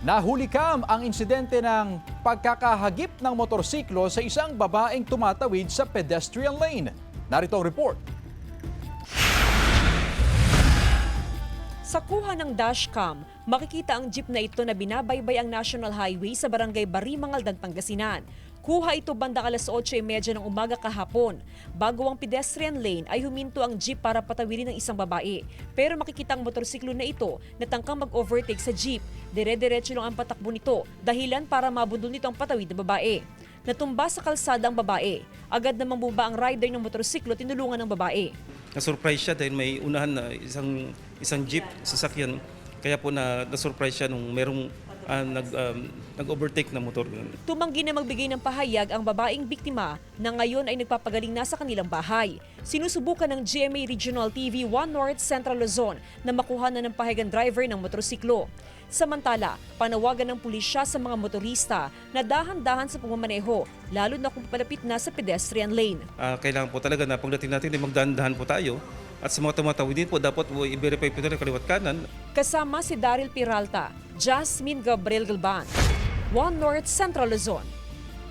Nahulikam ang insidente ng pagkakahagip ng motorsiklo sa isang babaeng tumatawid sa pedestrian lane. Narito ang report. Sa kuha ng dashcam, makikita ang jeep na ito na binabaybay ang National Highway sa barangay Barimangaldan, Pangasinan. Kuha ito bandang alas 8:30 ng umaga kahapon. Bago ang pedestrian lane ay huminto ang jeep para patawirin ng isang babae. Pero makikita ang motorsiklo na ito na tangkang mag-overtake sa jeep. Dire-diretso lang ang patakbo nito, dahilan para mabundol nito ang patawid na babae. Natumba sa kalsada ang babae. Agad namang bumaba ang rider ng motorsiklo, tinulungan ng babae. Na-surprise siya dahil may unahan na isang jeep, sasakyan. Kaya po na-surprise siya nung merong nag-overtake na motor. Tumanggi na magbigay ng pahayag ang babaeng biktima na ngayon ay nagpapagaling na sa kanilang bahay. Sinusubukan ng GMA Regional TV 1 North Central Luzon na makuha na ng pahayagan driver ng motorsiklo. Samantala, panawagan ng pulisya sa mga motorista na dahan-dahan sa pagmamaneho, lalo na kung palapit na sa pedestrian lane. Kailangan po talaga na pagdating natin ay magdahan-dahan po tayo. At sa mga tumatawid din po, dapat po i-verify po tayo kaliwat kanan. Kasama si Daryl Peralta, Jasmine Gabriel Galban, 1 North Central Luzon.